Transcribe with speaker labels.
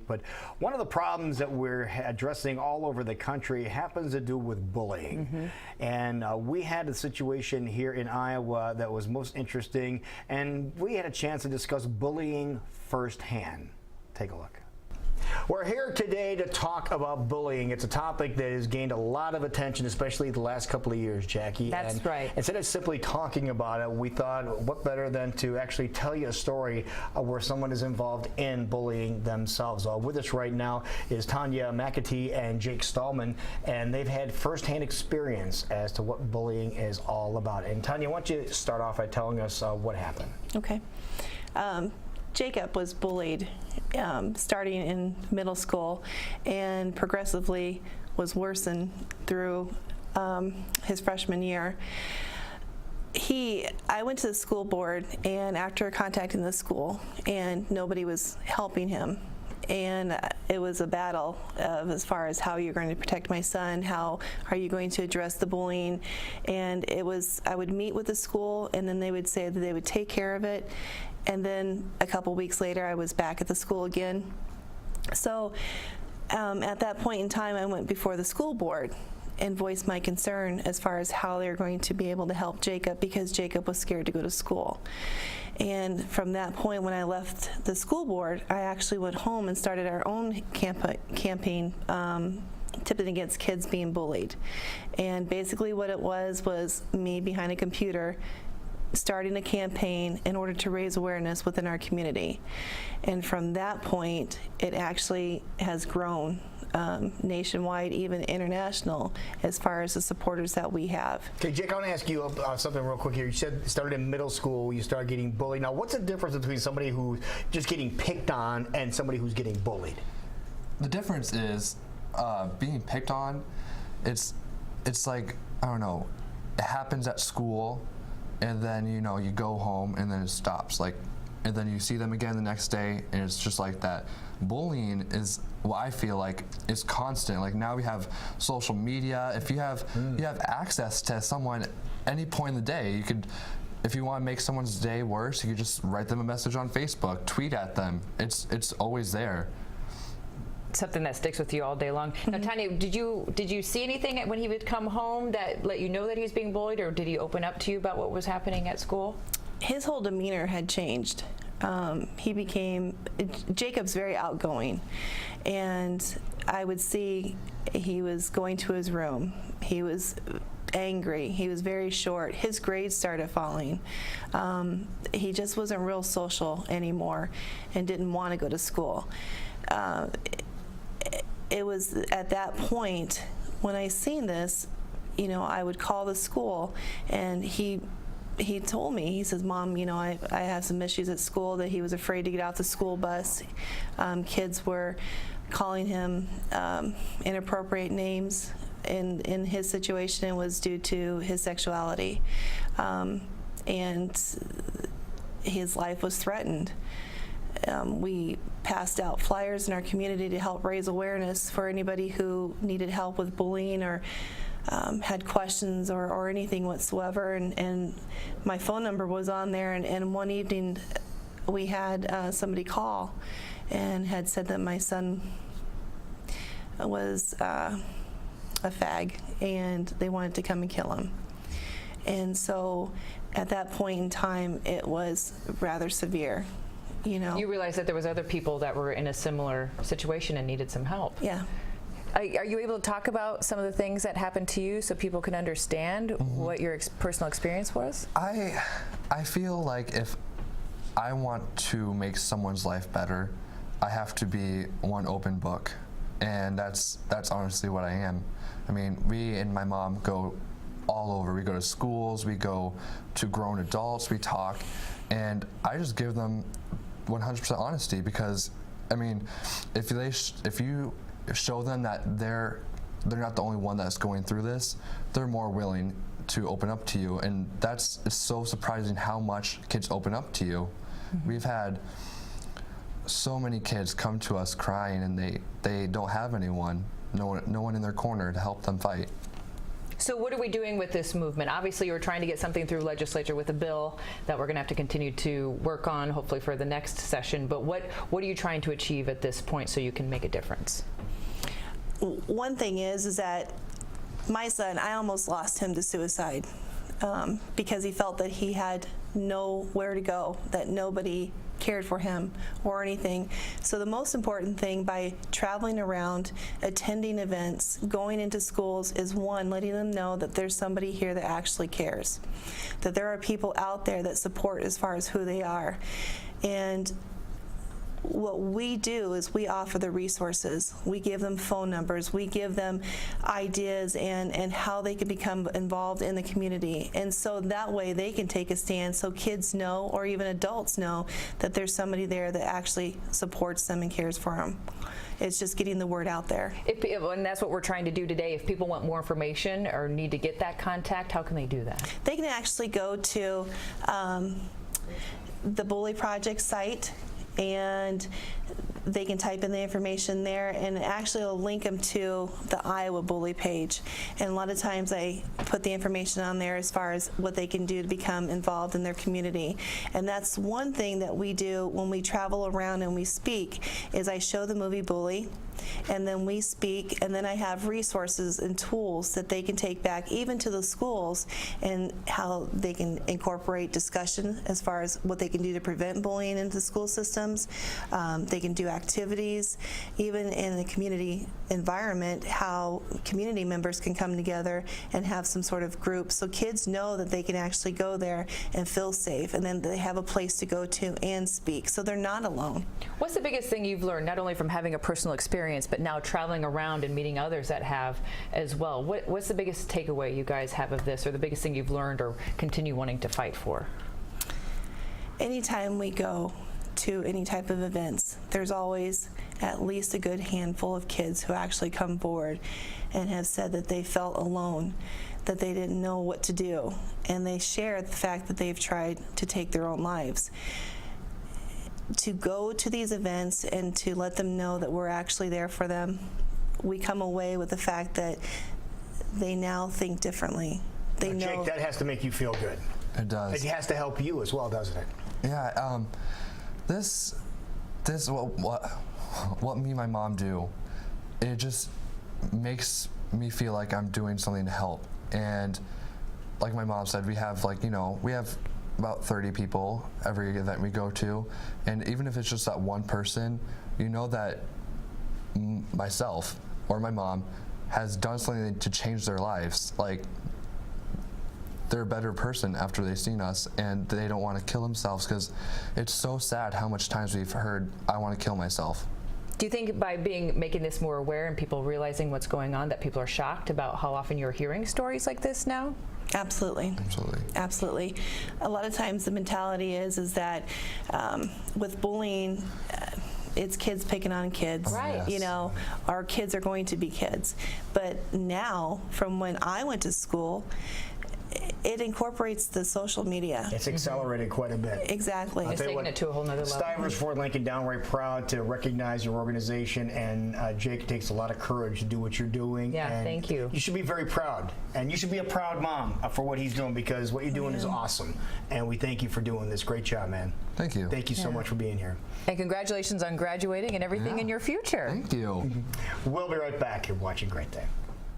Speaker 1: But one of the problems that we're addressing all over the country happens to do with bullying. And we had a situation here in Iowa that was most interesting, and we had a chance to discuss bullying firsthand. Take a look. We're here today to talk about bullying. It's a topic that has gained a lot of attention, especially the last couple of years, Jackie.
Speaker 2: That's right.
Speaker 1: Instead of simply talking about it, we thought, what better than to actually tell you a story where someone is involved in bullying themselves. With us right now is Tanya McAtee and Jake Stallman, and they've had firsthand experience as to what bullying is all about. And Tanya, why don't you start off by telling us what happened?
Speaker 3: Okay. Jacob was bullied starting in middle school and progressively was worsened through his freshman year. I went to the school board, and after contacting the school, and nobody was helping him. And it was a battle of as far as how you're going to protect my son, how are you going to address the bullying. And it was, I would meet with the school, and then they would say that they would take care of it. And then a couple weeks later, I was back at the school again. So at that point in time, I went before the school board and voiced my concern as far as how they were going to be able to help Jacob, because Jacob was scared to go to school. And from that point, when I left the school board, I actually went home and started our own campaign, Tipping Against Kids Being Bullied. And basically what it was me behind a computer starting a campaign in order to raise awareness within our community. And from that point, it actually has grown nationwide, even international, as far as the supporters that we have.
Speaker 1: Okay, Jake, I want to ask you something real quick here. You said you started in middle school, you started getting bullied. Now, what's the difference between somebody who's just getting picked on and somebody who's getting bullied?
Speaker 4: The difference is being picked on, it's like, I don't know, it happens at school, and then, you know, you go home and then it stops. And then you see them again the next day, and it's just like that. Bullying is what I feel like is constant. Like now we have social media. If you have access to someone any point in the day, you could, if you want to make someone's day worse, you could just write them a message on Facebook, tweet at them. It's always there.
Speaker 2: Something that sticks with you all day long. Now, Tanya, did you see anything when he would come home that let you know that he was being bullied, or did he open up to you about what was happening at school?
Speaker 3: His whole demeanor had changed. Jacob's very outgoing, and I would see he was going to his room. He was angry. He was very short. His grades started falling. He just wasn't real social anymore and didn't want to go to school. It was at that point when I seen this, you know, I would call the school, and he told me, he says, Mom, you know, I have some issues at school, that he was afraid to get out the school bus. Kids were calling him inappropriate names. In his situation, it was due to his sexuality. And his life was threatened. We passed out flyers in our community to help raise awareness for anybody who needed help with bullying or had questions or anything whatsoever. And my phone number was on there. And one evening we had somebody call and had said that my son was a fag and they wanted to come and kill him. And so at that point in time, it was rather severe. You know,
Speaker 2: you realized that there was other people that were in a similar situation and needed some help.
Speaker 3: Yeah.
Speaker 2: Are you able to talk about some of the things that happened to you so people can understand what your personal experience was?
Speaker 4: I feel like if I want to make someone's life better, I have to be one open book, and that's honestly what I am. I mean, we and my mom go all over. We go to schools, we go to grown adults, we talk, and I just give them 100% honesty, because I mean, if you show them that they're not the only one that's going through this, they're more willing to open up to you. And it's so surprising how much kids open up to you. We've had so many kids come to us crying, and they don't have anyone, no one in their corner to help them fight.
Speaker 2: So what are we doing with this movement? Obviously, you're trying to get something through legislature with a bill that we're going to have to continue to work on, hopefully for the next session. But what are you trying to achieve at this point so you can make a difference?
Speaker 3: One thing is that my son, I almost lost him to suicide because he felt that he had nowhere to go, that nobody cared for him or anything. So the most important thing by traveling around, attending events, going into schools is one, letting them know that there's somebody here that actually cares, that there are people out there that support as far as who they are. And what we do is we offer the resources. We give them phone numbers. We give them ideas and how they can become involved in the community. And so that way they can take a stand so kids know, or even adults know, that there's somebody there that actually supports them and cares for them. It's just getting the word out there.
Speaker 2: And that's what we're trying to do today. If people want more information or need to get that contact, how can they do that?
Speaker 3: They can actually go to the Bully Project site, and they can type in the information there, and actually it'll link them to the Iowa Bully page. And a lot of times I put the information on there as far as what they can do to become involved in their community. And that's one thing that we do when we travel around and we speak, is I show the movie Bully, and then we speak, and then I have resources and tools that they can take back even to the schools, and how they can incorporate discussion as far as what they can do to prevent bullying into the school systems. They can do activities, even in the community environment, how community members can come together and have some sort of group so kids know that they can actually go there and feel safe, and then they have a place to go to and speak, so they're not alone.
Speaker 2: What's the biggest thing you've learned, not only from having a personal experience, but now traveling around and meeting others that have as well? What's the biggest takeaway you guys have of this, or the biggest thing you've learned or continue wanting to fight for?
Speaker 3: Anytime we go to any type of events, there's always at least a good handful of kids who actually come forward and have said that they felt alone, that they didn't know what to do, and they share the fact that they've tried to take their own lives. To go to these events and to let them know that we're actually there for them, we come away with the fact that they now think differently. They know.
Speaker 1: Jake, that has to make you feel good.
Speaker 4: It does.
Speaker 1: It has to help you as well, doesn't it?
Speaker 4: Yeah, this what me and my mom do, it just makes me feel like I'm doing something to help. And like my mom said, we have about 30 people every event we go to, and even if it's just that one person, you know that myself or my mom has done something to change their lives. Like, they're a better person after they've seen us, and they don't want to kill themselves, because it's so sad how much times we've heard, I want to kill myself.
Speaker 2: Do you think by making this more aware and people realizing what's going on, that people are shocked about how often you're hearing stories like this now?
Speaker 3: Absolutely.
Speaker 4: Absolutely.
Speaker 3: Absolutely. A lot of times the mentality is that with bullying, it's kids picking on kids.
Speaker 2: Right.
Speaker 4: Yes.
Speaker 3: You know, our kids are going to be kids. But now, from when I went to school, it incorporates the social media.
Speaker 1: It's accelerated quite a bit.
Speaker 3: Exactly.
Speaker 2: It's
Speaker 1: tell you
Speaker 2: taking
Speaker 1: what,
Speaker 2: it to a whole nother level.
Speaker 1: Stivers Ford Lincoln downright proud to recognize your organization, and Jake, takes a lot of courage to do what you're doing.
Speaker 2: Yeah,
Speaker 1: and
Speaker 2: thank you.
Speaker 1: You should be very proud, and you should be a proud mom for what he's doing, because what you're doing is awesome, and we thank you for doing this. Great job, man.
Speaker 4: Thank you.
Speaker 1: Thank you so much for being here.
Speaker 2: And congratulations on graduating and everything in your future.
Speaker 4: Thank you.
Speaker 1: We'll be right back. You're watching Great Day.